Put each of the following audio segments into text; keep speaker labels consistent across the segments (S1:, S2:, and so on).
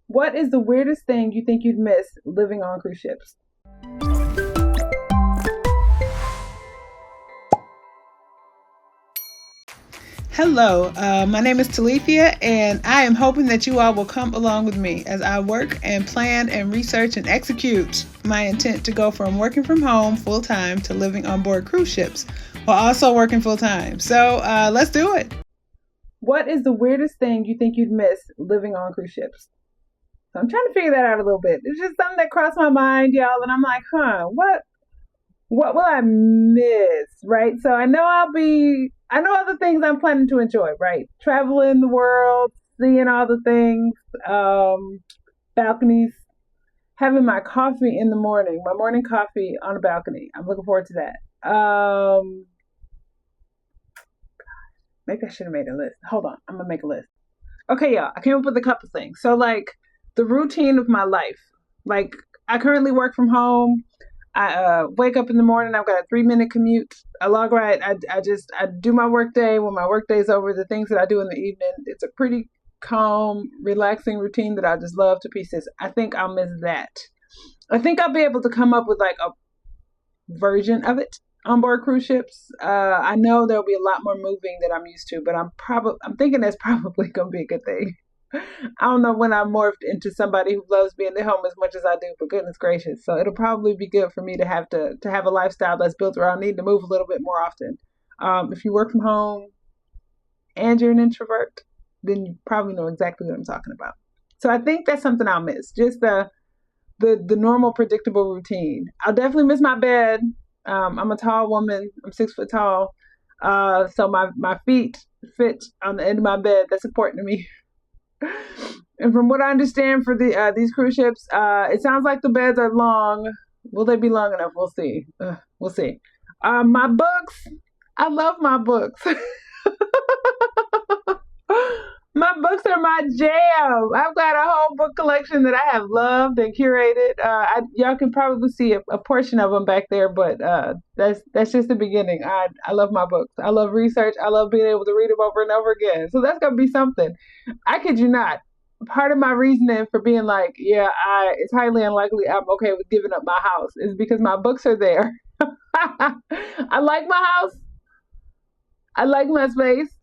S1: What is the weirdest thing you think you'd miss living on cruise ships? Hello, my name is Talethea, and I am hoping that you all will come along with me as I work and plan and research and execute my intent to go from working from home full time to living on board cruise ships while also working full time. So let's do it. What is the weirdest thing you think you'd miss living on cruise ships? So I'm trying to figure that out a little bit. It's just something that crossed my mind, y'all, and I'm like, what will I miss, right? So I know other things I'm planning to enjoy, right? Traveling the world, seeing all the things, balconies, having my coffee in the morning, my morning coffee on a balcony. I'm looking forward to that. Maybe I should have made a list. Hold on, I'm gonna make a list. Okay, y'all, I came up with a couple things. So, like, the routine of my life. Like, I currently work from home. I wake up in the morning. I've got a 3-minute commute. I log right. I do my work day. When my work day is over, the things that I do in the evening. It's a pretty calm, relaxing routine that I just love to pieces. I think I'll miss that. I think I'll be able to come up with like a version of it on board cruise ships. I know there'll be a lot more moving that I'm used to, but I'm thinking that's probably gonna be a good thing. I don't know when I morphed into somebody who loves being at home as much as I do, but goodness gracious. So it'll probably be good for me to have a lifestyle that's built around needing to move a little bit more often. If you work from home and you're an introvert, then you probably know exactly what I'm talking about. So I think that's something I'll miss. Just the normal predictable routine. I'll definitely miss my bed. I'm a tall woman. I'm 6 foot tall. So my feet fit on the end of my bed. That's important to me. And from what I understand for these cruise ships, it sounds like the beds are long. Will they be long enough? We'll see. We'll see. My books. I love my books. My books are my jam. I've got a whole book collection that I have loved and curated. Y'all can probably see a portion of them back there, but that's just the beginning. I love my books. I love research. I love being able to read them over and over again. So that's gonna be something. I kid you not. Part of my reasoning for being like, yeah, it's highly unlikely I'm okay with giving up my house is because my books are there. I like my house. I like my space.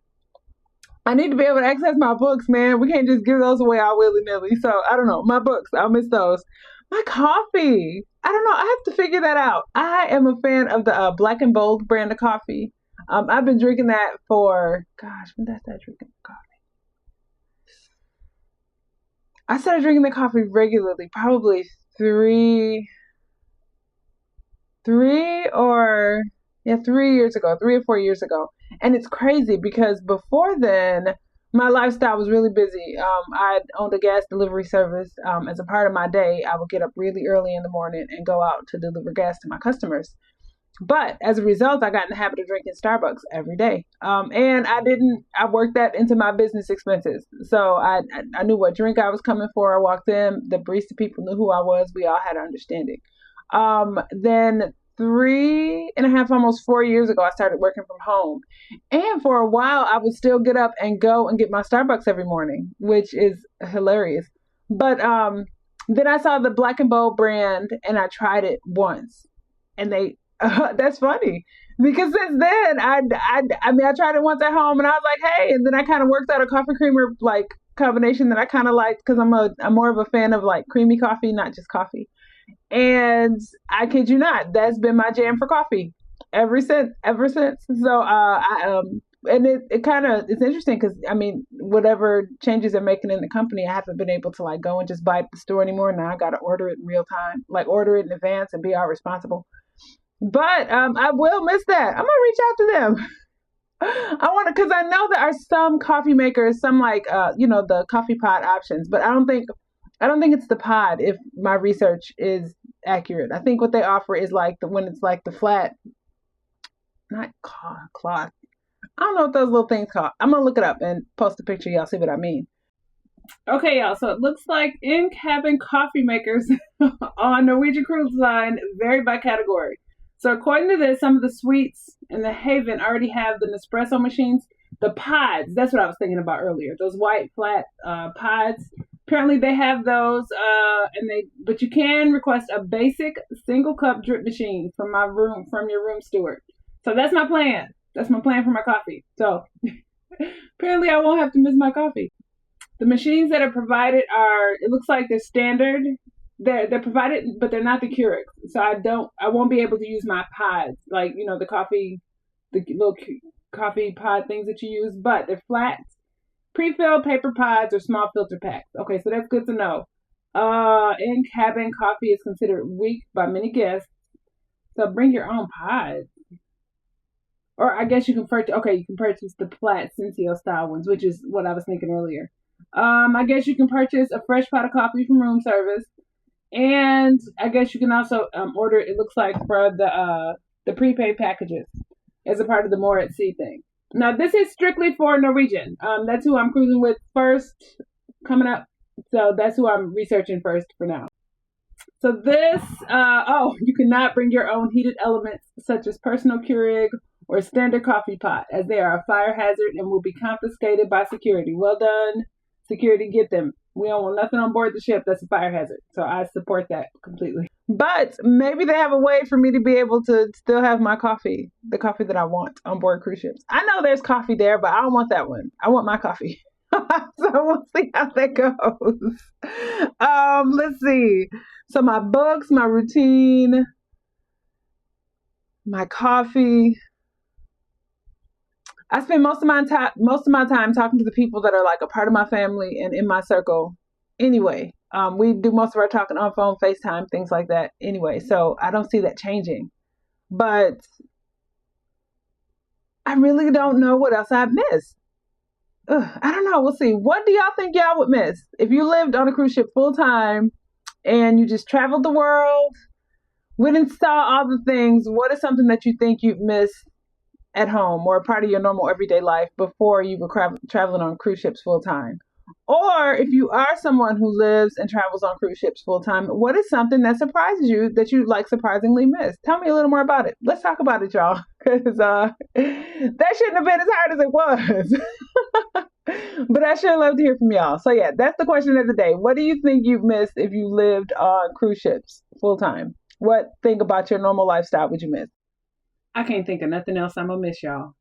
S1: I need to be able to access my books, man. We can't just give those away all willy nilly. So I don't know. My books, I'll miss those. My coffee. I don't know. I have to figure that out. I am a fan of the Black and Bold brand of coffee. I've been drinking that for, gosh, when did I start drinking coffee? I started drinking the coffee regularly, probably three or yeah, 3 years ago, 3 or 4 years ago. And it's crazy because before then, my lifestyle was really busy. I owned a gas delivery service. As a part of my day, I would get up really early in the morning and go out to deliver gas to my customers. But as a result, I got in the habit of drinking Starbucks every day. And I worked that into my business expenses. So I knew what drink I was coming for. I walked in, the barista people knew who I was. We all had an understanding. Then 3.5, almost 4 years ago, I started working from home. And for a while, I would still get up and go and get my Starbucks every morning, which is hilarious. But then I saw the Black and Bold brand and I tried it once. And that's funny because since then, I mean, I tried it once at home and I was like, hey, and then I kind of worked out a coffee creamer like combination that I kind of liked because I'm more of a fan of like creamy coffee, not just coffee. And I kid you not, that's been my jam for coffee ever since. So, and it kind of, it's interesting because I mean, whatever changes they're making in the company, I haven't been able to like go and just buy at the store anymore. Now I got to order it in real time, like order it in advance and be all responsible. But I will miss that. I'm gonna reach out to them. I want to because I know there are some coffee makers, some like the coffee pot options, but I don't think it's the pod if my research is accurate. I think what they offer is like when it's like the flat, not cloth. I don't know what those little things called. I'm gonna look it up and post a picture. Y'all see what I mean. Okay, y'all. So it looks like in-cabin coffee makers on Norwegian Cruise Line vary by category. So according to this, some of the suites in the Haven already have the Nespresso machines, the pods. That's what I was thinking about earlier. Those white flat pods. Apparently they have those, but you can request a basic single cup drip machine from your room steward. So that's my plan. That's my plan for my coffee. So apparently I won't have to miss my coffee. The machines that are provided it looks like they're standard. They're provided, but they're not the Keurigs. So I won't be able to use my pods, like, the little coffee pod things that you use, but they're flat, pre-filled paper pods or small filter packs. Okay, so that's good to know. In-cabin coffee is considered weak by many guests, so bring your own pods. Or I guess you can purchase. Okay, you can purchase the flat Senseo style ones, which is what I was thinking earlier. I guess you can purchase a fresh pot of coffee from room service, and I guess you can also order. It looks like for the prepaid packages as a part of the More at Sea thing. Now this is strictly for Norwegian. That's who I'm cruising with first coming up. So that's who I'm researching first for now. So you cannot bring your own heated elements such as personal Keurig or standard coffee pot, as they are a fire hazard and will be confiscated by security. Well done, security, get them. We don't want nothing on board the ship that's a fire hazard. So I support that completely. But maybe they have a way for me to be able to still have my coffee, the coffee that I want on board cruise ships. I know there's coffee there, but I don't want that one. I want my coffee. So we'll see how that goes. Let's see. So my books, my routine, my coffee. I spend most of my time talking to the people that are like a part of my family and in my circle. Anyway, we do most of our talking on phone, FaceTime, things like that. Anyway, so I don't see that changing. But I really don't know what else I'd miss. I don't know. We'll see. What do y'all think y'all would miss if you lived on a cruise ship full time and you just traveled the world, went and saw all the things? What is something that you think you'd miss at home or a part of your normal everyday life before you were traveling on cruise ships full time? Or if you are someone who lives and travels on cruise ships full time, what is something that surprises you that you like surprisingly miss? Tell me a little more about it. Let's talk about it, y'all, because that shouldn't have been as hard as it was. But I sure love to hear from y'all. So yeah, that's the question of the day. What do you think you've missed if you lived on cruise ships full time? What thing about your normal lifestyle would you miss? I can't think of nothing else I'm gonna miss, y'all.